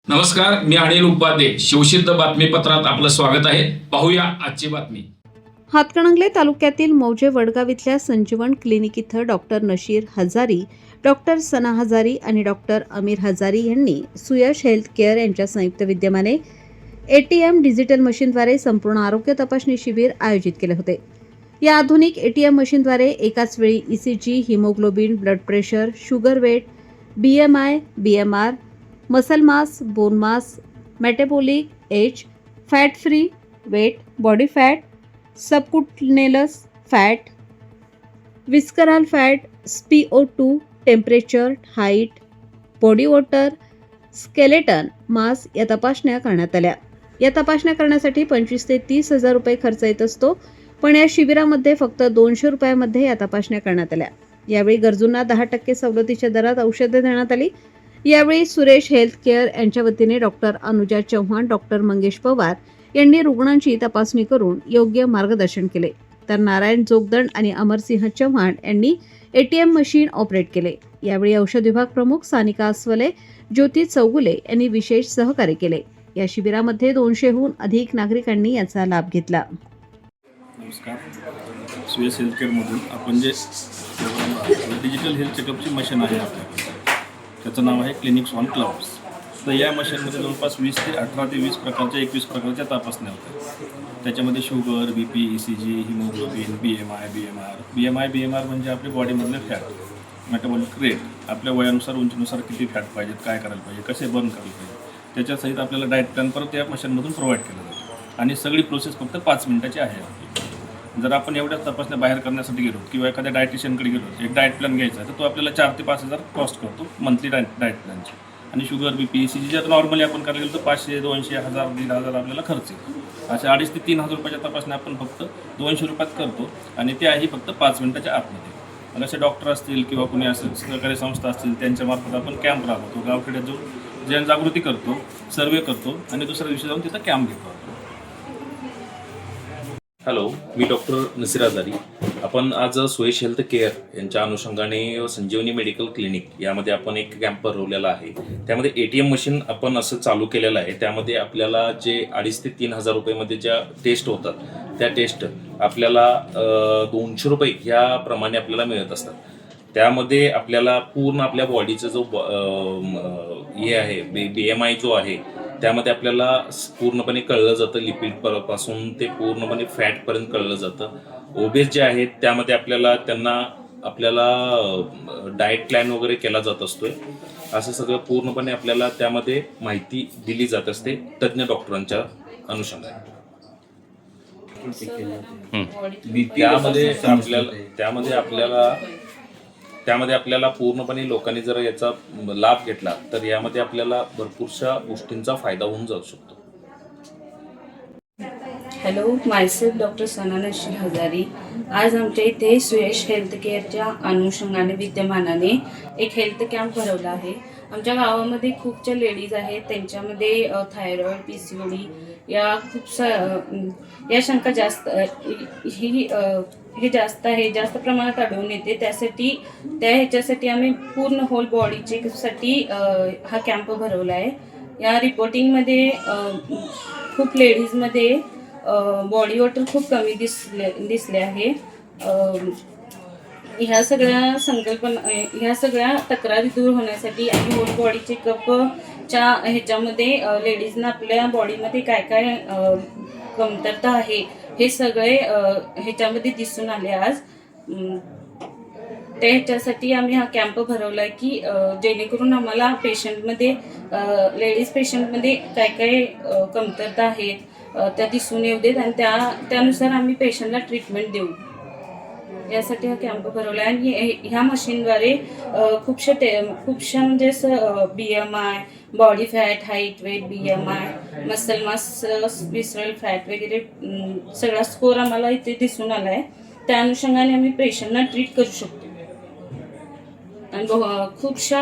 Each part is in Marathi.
नमस्कार, मी अनिल उपाध्ये. शिवसिद्ध बातमीपत्रात आपलं स्वागत आहे. पाहूया आजची बातमी. हातकणंगले तालुक्यातील मौजे वडगाव इथल्या संजीवन क्लिनिक इथं डॉक्टर नशीर हजारी, डॉक्टर सना हजारी आणि डॉक्टर अमीर हजारी यांनी सुयश हेल्थ केअर यांच्या संयुक्त विद्यमाने ATM डिजिटल मशीनद्वारे संपूर्ण आरोग्य तपासणी शिबिर आयोजित केले होते. या आधुनिक ATM मशीनद्वारे एकाच वेळी ECG, haemoglobin, blood pressure, sugar weight, BMI, BMR, muscle mass, bone mass, metabolic age, fat free, weight, body fat, subcutaneous fat, visceral fat, SpO2, temperature, height, body water, skeleton mass या तपासण्या करण्यात आल्या. या तपासण्या करण्यासाठी 25 ते 30 हजार रुपये खर्च येत असतो, पण या शिबिरामध्ये फक्त 200 रुपयामध्ये या तपासण्या करण्यात आल्या. यावेळी गरजूंना 10% सवलतीच्या दरात औषधे देण्यात आली. यावेळी सुरेश हेल्थ केअर यांच्या वतीने डॉक्टर अनुजा चव्हाण, डॉक्टर मंगेश पवार यांनी रुग्णांची तपासणी करून योग्य मार्गदर्शन केले. तर नारायण जोगदंड आणि अमरसिंह चव्हाण यांनी ATM मशीन ऑपरेट केले. यावेळी औषध विभाग प्रमुख सानिका अस्वले, ज्योती चौगुले यांनी विशेष सहकार्य केले. या शिबिरामध्ये 200हून अधिक नागरिकांनी याचा लाभ घेतला. नमस्कार. सुयश हेल्थ केअरमधून आपण जे डिजिटल हेल्थ चेकअपची मशीन आहे आपल्याकडे, त्याचं नाव आहे क्लिनिक्स ऑन क्लाउड्स. तर या मशीनमध्ये जवळपास 20 ते 18 ते 20 प्रकारच्या 21 प्रकारच्या तपासण्या होतात. त्याच्यामध्ये sugar, BP, ECG, haemoglobin, BMR म्हणजे आपल्या बॉडीमधले फॅट, मेटाबॉलिक रेट, आपल्या वयानुसार उंचीनुसार किती फॅट पाहिजेत, काय करायला पाहिजे, कसे बर्न करायला पाहिजे, त्याच्यासहित आपल्याला डाएट प्लॅन परत या मशीनमधून प्रोव्हाइड केलं जातं. आणि सगळी प्रोसेस फक्त 5 मिनिटाची आहे. जर आपण एवढ्याच तपासण्या बाहेर करण्यासाठी गेलो किंवा एखाद्या डायटिशियनकडे गेलो, एक डाएट प्लॅन घ्यायचा तर तो आपल्याला 4 ते 5 हजार कॉस्ट करतो मंथली डाएट प्लॅनची. आणि शुगर, BP, ECG जर नॉर्मली आपण करायला गेलो तर 500, 200, 1000, 1500 आपल्याला खर्च येतो. अशा 2,500 ते 3,000 रुपयाच्या तपासण्या आपण फक्त 200 रुपयात करतो आणि त्याही फक्त 5 मिनिटाच्या आतमध्ये. मग असे डॉक्टर असतील किंवा कुणी असेल सहकारी संस्था असतील त्यांच्यामार्फत आपण कॅम्प राबवतो. गावखेड्यात जाऊन जनजागृती करतो, सर्वे करतो आणि दुसऱ्या दिवशी जाऊन तिथं कॅम्प घेतो. हॅलो, मी डॉक्टर नसीर हजारी. आपण आज सुयश हेल्थ केअर यांच्या अनुषंगाने संजीवनी मेडिकल क्लिनिक यामध्ये आपण एक कॅम्प भरवलेला आहे. त्यामध्ये ATM मशीन आपण असं चालू केलेलं आहे. त्यामध्ये आपल्याला जे 2,500 ते 3,000 रुपयेमध्ये ज्या टेस्ट होतात त्या टेस्ट आपल्याला 200 रुपये ह्याप्रमाणे आपल्याला मिळत असतात. त्यामध्ये आपल्याला पूर्ण आपल्या बॉडीचा जो हे आहे BMI जो आहे त्यामध्ये आपल्याला पूर्णपणे कळलं जातं. लिपिडपासून ते पूर्णपणे फॅटपर्यंत कळलं जातं. ओबेस जे आहेत त्यामध्ये आपल्याला डाएट प्लॅन वगैरे केला जात असतोय. असं सगळं पूर्णपणे आपल्याला त्यामध्ये माहिती दिली जात असते तज्ज्ञ डॉक्टरांच्या अनुषंगाने. त्यामध्ये आपल्याला पूर्णपणे लोकांनी जर याचा लाभ घेतला तर यामध्ये आपल्याला भरपूरशा गोष्टींचा फायदा होऊन जाऊ शकतो. हॅलो, मायसेल्फ डॉक्टर सना नशीर हजारी. आज आमच्या इथे सुयश हेल्थ केअरच्या अनुषंगाने विद्यमानाने एक हेल्थ कॅम्प भरवला आहे. आमच्या गावामध्ये खूपच्या लेडीज आहेत, त्यांच्यामध्ये थायरॉइड, PCOD या या शंका जास्त हे जास्त आहे, जास्त प्रमाणात आढळून येते. ह्याच्यासाठी आम्ही पूर्ण होल बॉडी चेकअपसाठी हा कॅम्प भरवला आहे. या रिपोर्टिंगमध्ये खूप लेडीजमध्ये बॉडी वॉटर खूप कमी दिसले आहे. ह्या सगळ्या तक्रारी दूर होण्यासाठी आणि होल बॉडी चेकअपच्या ह्याच्यामध्ये लेडीजना आपल्या बॉडीमध्ये काय काय कमतरता आहे हे सगळे ह्याच्यामध्ये दिसून आले आज. त्याच्यासाठी आम्ही हा कॅम्प भरवला आहे की जेणेकरून आम्हाला लेडीज पेशंटमध्ये काय काय कमतरता आहेत त्या दिसून येऊ देत आणि त्यानुसार आम्ही पेशंटला ट्रीटमेंट देऊ. यासाठी हा कॅम्प भरवला आहे. आणि ह्या मशीनद्वारे खूपशा म्हणजे BMI, body fat, height, weight, BMI, muscle mass, visceral fat वगैरे सगळा स्कोर आम्हाला इथे दिसून आला आहे. त्या अनुषंगाने आम्ही पेशंटना ट्रीट करू शकतो. आणि खूपशा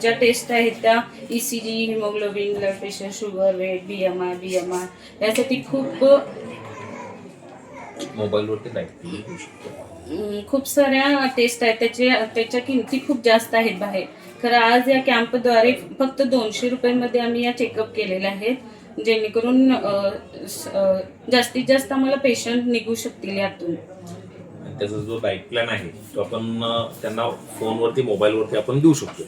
ज्या टेस्ट आहेत त्या ECG, haemoglobin, blood pressure, sugar, weight, BMI यासाठी खूप मोबाईलवरती डायट घेऊ शकतो. खूप साऱ्या टेस्ट आहेत, त्याच्या किमती खूप जास्त आहेत बाहेर. खरं आज या कॅम्पद्वारे फक्त 200 रुपयांमध्ये आम्ही या चेकअप केलेले आहेत, जेणेकरून जास्तीत जास्त आम्हाला पेशंट निघू शकतील यातून. आणि त्याचा जो डाईट प्लॅन आहे तो आपण त्यांना फोनवरती मोबाईलवरती आपण देऊ शकतो,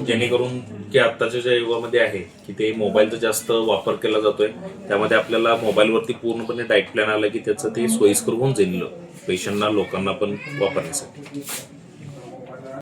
जेणेकरून की आत्ताच्या ज्या युगामध्ये आहे की ते मोबाईलचा जास्त वापर केला जातोय, त्यामध्ये आपल्याला मोबाईलवरती पूर्णपणे डाईट प्लॅन आला की त्याचं ते सोयीस्कर होऊन जाईल पेशंटना, लोकांना पण वापरण्यासाठी.